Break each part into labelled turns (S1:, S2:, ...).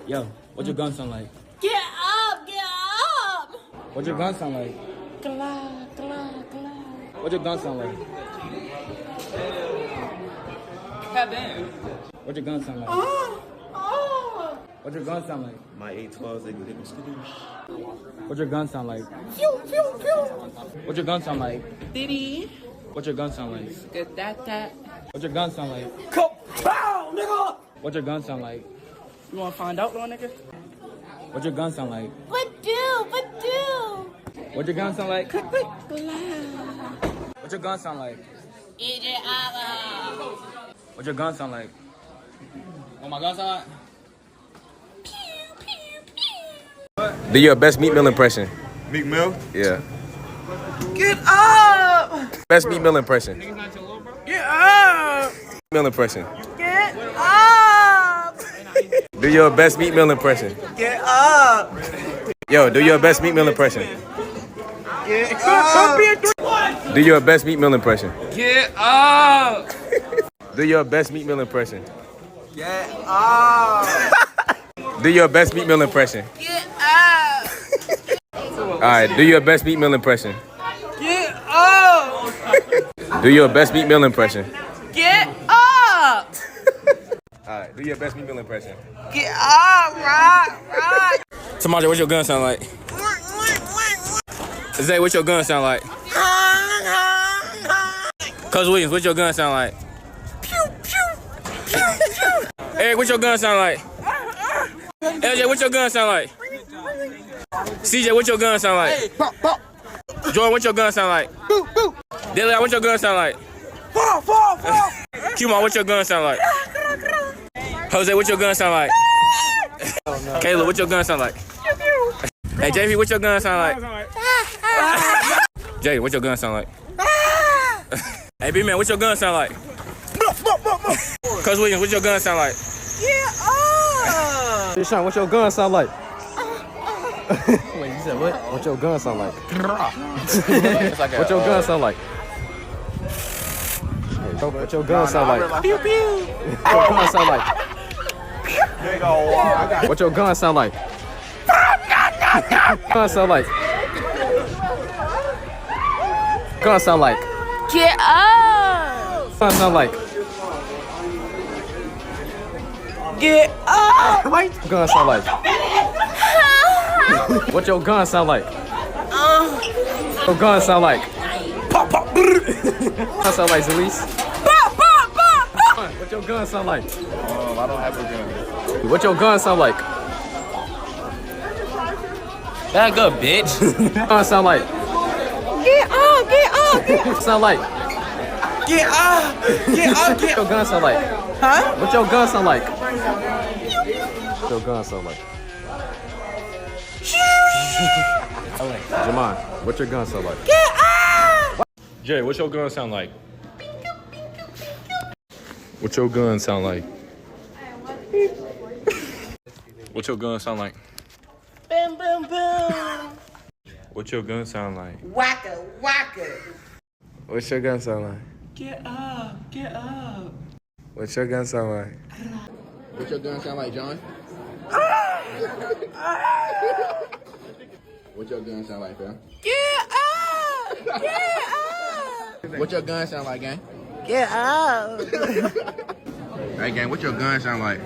S1: Yo, what your gun sound like?
S2: Get up! Get up!
S1: What your gun sound like?
S2: Glad.
S1: What your gun sound like? What your gun sound like? What your gun sound like?
S3: My 812s, they go skadoosh.
S1: What your gun sound like?
S2: Pew, pew, pew.
S1: What your gun sound like?
S2: Diddy.
S1: What your gun sound like?
S2: Get that.
S1: What your gun sound like?
S2: Pow, nigga!
S1: What your gun sound like?
S2: You wanna find out, little nigga?
S1: What your gun sound like?
S2: What do?
S1: What your gun sound like?
S2: Glad.
S1: What your gun sound like?
S2: EJ Alba.
S1: What your gun sound like? Oh my gun sound like?
S2: Pew, pew, pew.
S4: Do your best meat meal impression.
S3: Meek Mill?
S4: Yeah.
S2: Get up!
S4: Best meat meal impression.
S2: Get up!
S4: Meal impression.
S2: Get up!
S4: Do your best meat meal impression.
S2: Get up!
S4: Yo, do your best meat meal impression.
S2: Get up!
S4: Do your best meat meal impression.
S2: Get up!
S4: Do your best meat meal impression.
S2: Get up!
S4: Do your best meat meal impression.
S2: Get up!
S4: Alright, do your best meat meal impression.
S2: Get up!
S4: Do your best meat meal impression.
S2: Get up!
S4: Alright, do your best meat meal impression.
S2: Get up! Right!
S1: Tamaj, what your gun sound like? Zay, what your gun sound like? Cuz Williams, what your gun sound like? Eric, what your gun sound like? LJ, what your gun sound like? CJ, what your gun sound like? Jordan, what your gun sound like? Delia, what your gun sound like? Q-Mon, what your gun sound like? Jose, what your gun sound like? Kayla, what your gun sound like? Hey, JP, what your gun sound like? Jay, what your gun sound like? Hey, B-Man, what your gun sound like? Cuz Williams, what your gun sound like?
S2: Get up!
S4: Hey, Sean, what your gun sound like? Wait, you said what? What your gun sound like? What your gun sound like? What your gun sound like?
S2: Pew pew!
S4: What your gun sound like? What your gun sound like? Gun sound like? Gun sound like?
S2: Get up!
S4: Gun sound like?
S2: Get up!
S4: Gun sound like? What your gun sound like? Your gun sound like? Pop pop. Gun sound like, Zelise?
S2: Pop pop pop pop!
S4: What your gun sound like?
S3: I don't have a gun.
S4: What your gun sound like?
S1: That good, bitch.
S4: Gun sound like?
S2: Get up! Get up! Get up!
S4: Sound like?
S2: Get up! Get up!
S4: What your gun sound like?
S2: Huh?
S4: What your gun sound like? What your gun sound like? Jamon, what your gun sound like?
S2: Get up!
S4: Jay, what's your gun sound like? What your gun sound like? What your gun sound like?
S2: Boom boom boom!
S4: What your gun sound like?
S2: Wacka wacka!
S4: What's your gun sound like?
S2: Get up! Get up!
S4: What's your gun sound like?
S3: What your gun sound like, John? What your gun sound like, fam?
S2: Get up! Get up!
S3: What your gun sound like, gang?
S2: Get up!
S3: Hey, gang, what your gun sound like?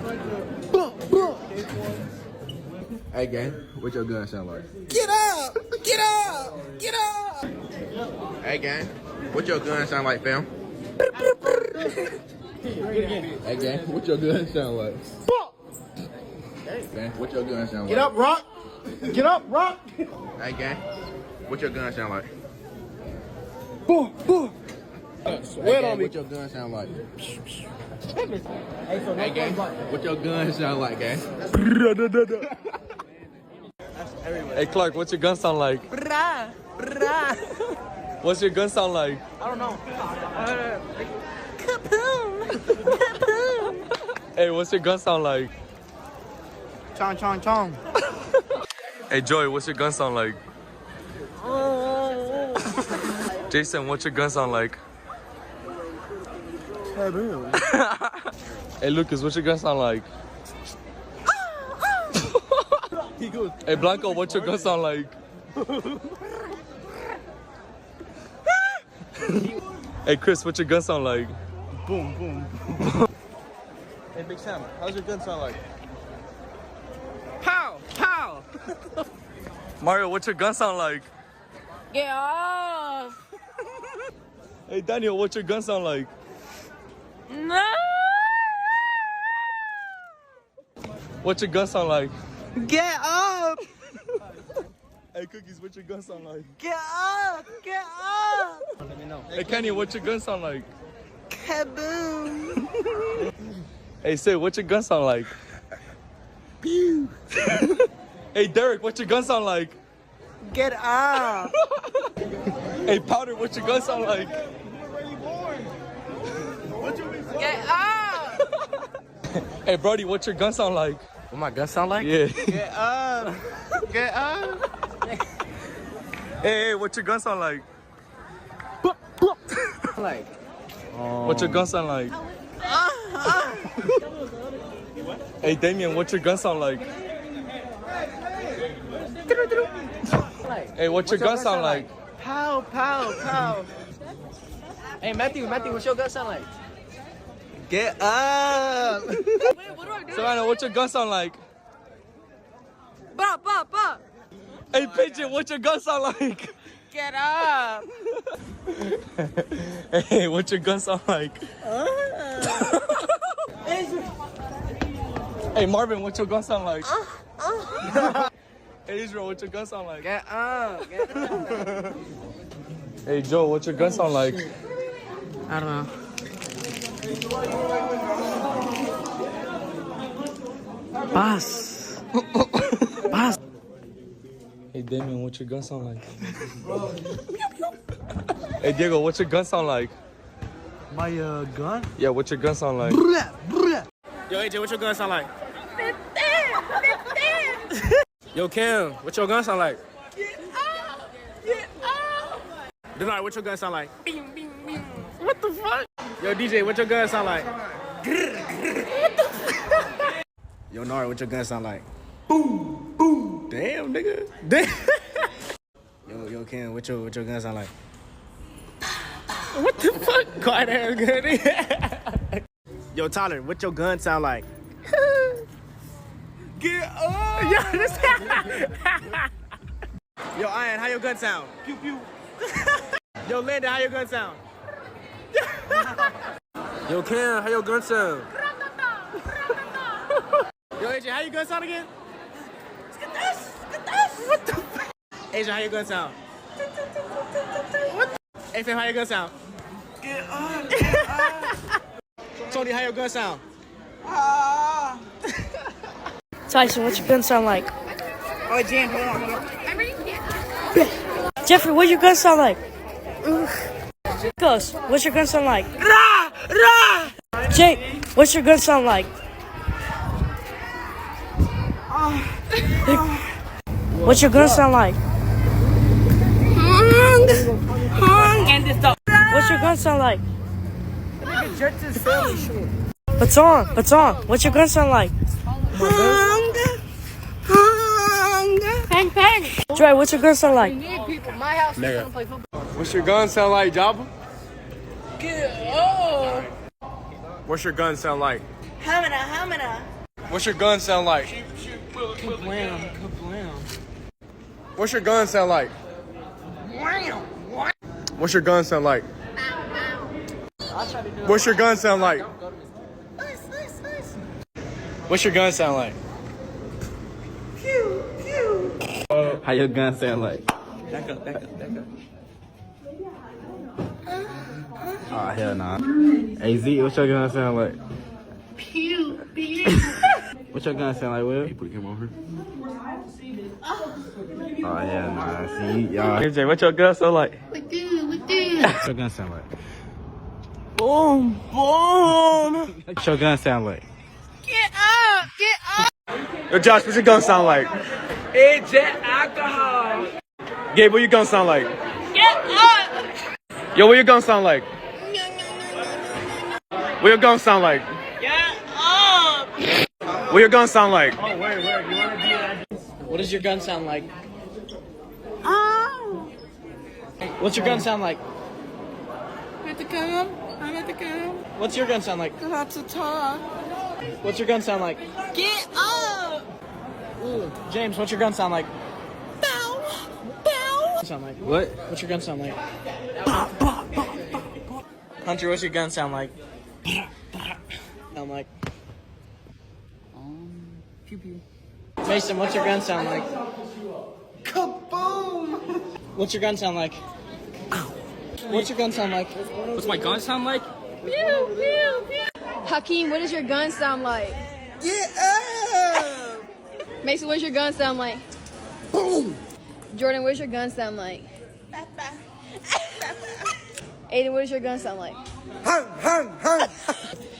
S3: Hey, gang, what your gun sound like?
S2: Get up! Get up! Get up!
S3: Hey, gang, what your gun sound like, fam? Hey, gang, what your gun sound like? Hey, gang, what your gun sound like?
S2: Get up, Rock! Get up, Rock!
S3: Hey, gang, what your gun sound like? Hey, gang, what your gun sound like? Hey, gang, what your gun sound like, gang?
S4: Hey Clark, what's your gun sound like?
S2: Brah! Brah!
S4: What's your gun sound like?
S2: I don't know. Kaboom! Kaboom!
S4: Hey, what's your gun sound like?
S2: Chong chong chong.
S4: Hey Joy, what's your gun sound like? Jason, what's your gun sound like?
S2: Kaboom.
S4: Hey Lucas, what's your gun sound like?
S3: Hey, Blanco, what's your gun sound like? Hey, Chris, what's your gun sound like?
S2: Boom, boom. Hey, Big Sam, how's your gun sound like? Pow, pow.
S3: Mario, what's your gun sound like?
S5: Get off!
S3: Hey, Daniel, what's your gun sound like?
S5: No!
S3: What's your gun sound like?
S2: Get up!
S3: Hey, Cookies, what's your gun sound like?
S2: Get up! Get up! Let me know.
S3: Hey, Kenny, what's your gun sound like?
S2: Kaboom!
S3: Hey, Sid, what's your gun sound like?
S2: Pew!
S3: Hey, Derek, what's your gun sound like?
S2: Get up!
S3: Hey, Powder, what's your gun sound like?
S5: Get off!
S3: Hey, Brody, what's your gun sound like?
S4: What my gun sound like?
S3: Yeah.
S2: Get up! Get up!
S3: Hey, what's your gun sound like?
S4: Like.
S3: What's your gun sound like? Hey, Damien, what's your gun sound like? Hey, what's your gun sound like?
S2: Pow, pow, pow!
S4: Hey, Matthew, what's your gun sound like?
S2: Get up!
S5: Wait, what do I do?
S3: Savannah, what's your gun sound like?
S5: Ba, ba, ba.
S3: Hey, Pigeon, what's your gun sound like?
S5: Get up!
S3: Hey, what's your gun sound like? Hey, Marvin, what's your gun sound like? Hey, Israel, what's your gun sound like?
S2: Get up! Get up!
S3: Hey, Joe, what's your gun sound like?
S4: I don't know. Boss. Boss.
S3: Hey, Damien, what's your gun sound like? Hey, Diego, what's your gun sound like?
S2: My gun?
S3: Yeah, what's your gun sound like?
S1: Yo, AJ, what your gun sound like? Yo, Kim, what your gun sound like?
S5: Get up! Get up!
S1: Denard, what your gun sound like?
S5: Bing, bing, bing. What the fuck?
S1: Yo, DJ, what your gun sound like? Yo, Nari, what your gun sound like? Boom, boom. Damn, nigga. Damn. Yo, Kim, what your gun sound like? What the fuck? Quiet ass gun. Yo, Tyler, what your gun sound like? Get up! Yo, this. Yo, Ian, how your gun sound? Pew pew. Yo, Linda, how your gun sound? Yo, Cam, how your gun sound? Yo, AJ, how your gun sound again? What the fuck? AJ, how your gun sound? What the? Hey, fam, how your gun sound?
S2: Get up! Get up!
S1: Tony, how your gun sound?
S6: Tyson, what's your gun sound like?
S2: Oh, Jan, hold on, hold on.
S6: Jeffrey, what's your gun sound like? Ghost, what's your gun sound like? Jake, what's your gun sound like? What's your gun sound like?
S5: And this stuff.
S6: What's your gun sound like? Baton, what's your gun sound like?
S5: Bang, bang.
S6: Dre, what's your gun sound like?
S1: Nigga.
S3: What's your gun sound like, Jabba?
S1: What's your gun sound like?
S5: Hamina.
S3: What's your gun sound like? What's your gun sound like? What's your gun sound like? What's your gun sound like? What's your gun sound like?
S4: How your gun sound like?
S2: Back up.
S4: Oh, hell nah. Hey, Z, what's your gun sound like?
S5: Pew, pew.
S4: What's your gun sound like, Will?
S3: Put him over.
S4: Oh, hell nah. See, y'all. AJ, what's your gun sound like?
S5: What do?
S4: What's your gun sound like?
S2: Boom, boom!
S4: What's your gun sound like?
S5: Get up! Get up!
S1: Yo, Josh, what's your gun sound like?
S2: It's that alcohol!
S1: Gabe, what your gun sound like?
S5: Get up!
S1: Yo, what your gun sound like? What your gun sound like?
S5: Get up!
S1: What your gun sound like?
S2: Oh, wait, you wanna be that? What does your gun sound like?
S5: Oh.
S2: What's your gun sound like?
S5: I'm at the gun. I'm at the gun.
S2: What's your gun sound like?
S5: Lots of talk.
S2: What's your gun sound like?
S5: Get up.
S2: James, what's your gun sound like?
S5: Bow. Bow.
S2: Sound like?
S4: What?
S2: What's your gun sound like? Hunter, what's your gun sound like? Sound like?
S5: Pew pew.
S2: Mason, what's your gun sound like?
S5: Kaboom.
S2: What's your gun sound like? What's your gun sound like?
S1: What's my gun sound like?
S5: Pew pew pew.
S7: Hakeem, what does your gun sound like?
S5: Get up.
S7: Mason, what does your gun sound like?
S5: Boom.
S7: Jordan, what does your gun sound like? Aiden, what does your gun sound like?
S5: Hung, hung, hung.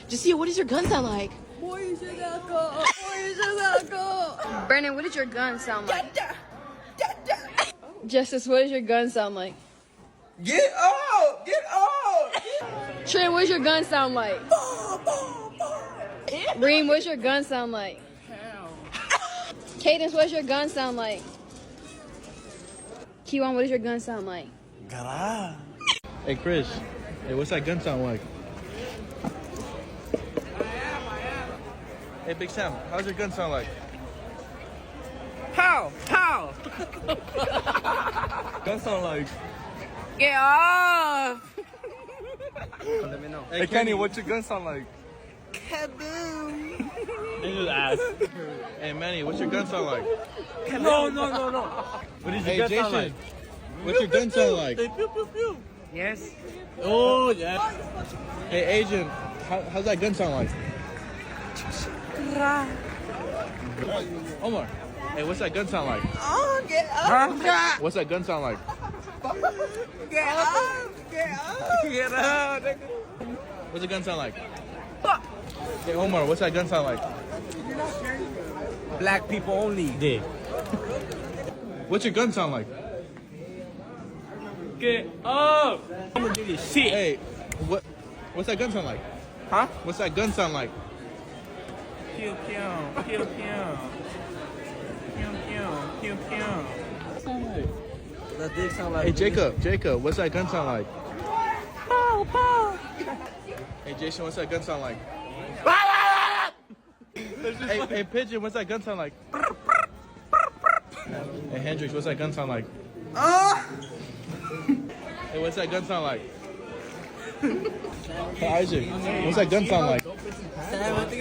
S7: Jacia, what does your gun sound like? Brandon, what does your gun sound like? Justice, what does your gun sound like?
S5: Get up. Get up.
S7: Trent, what does your gun sound like? Reem, what does your gun sound like? Cadence, what does your gun sound like? Kiwan, what does your gun sound like?
S2: Hey, Chris. Hey, what's that gun sound like? Hey, Big Sam, how's your gun sound like?
S5: Pow. Pow.
S2: Gun sound like?
S5: Get off.
S2: Let me know. Hey, Kenny, what's your gun sound like?
S5: Kaboom.
S2: Hey, Manny, what's your gun sound like?
S4: No. What is
S2: Hey, Jason, what's your gun sound like?
S5: Yes.
S2: Oh, yeah. Hey, Asian, how's that gun sound like? Omar, hey, what's that gun sound like?
S5: Oh, get up.
S2: What's that gun sound like?
S5: Get up. Get up. Get up.
S2: What's the gun sound like? Hey, Omar, what's that gun sound like?
S4: Black people only. Yeah.
S2: What's your gun sound like?
S4: Get up. I'm gonna do this shit.
S2: Hey, what's that gun sound like?
S4: Huh?
S2: What's that gun sound like?
S4: Pew pew. Pew pew. Pew pew. Pew pew. That dick sound like.
S2: Hey, Jacob, what's that gun sound like?
S5: Pow, pow.
S2: Hey, Jason, what's that gun sound like? Hey, Pigeon, what's that gun sound like? Hey, Hendrix, what's that gun sound like? Hey, what's that gun sound like? Hey, Isaac, what's that gun sound like?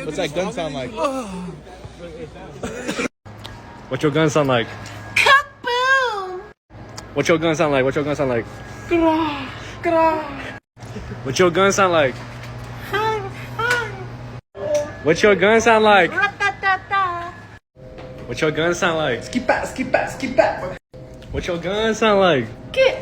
S2: What's that gun sound like?
S4: What's your gun sound like?
S5: Kaboom.
S4: What's your gun sound like? What's your gun sound like? What's your gun sound like? What's your gun sound like? What's your gun sound like?
S5: Skip back, skip back, skip back.
S4: What's your gun sound like?
S5: Get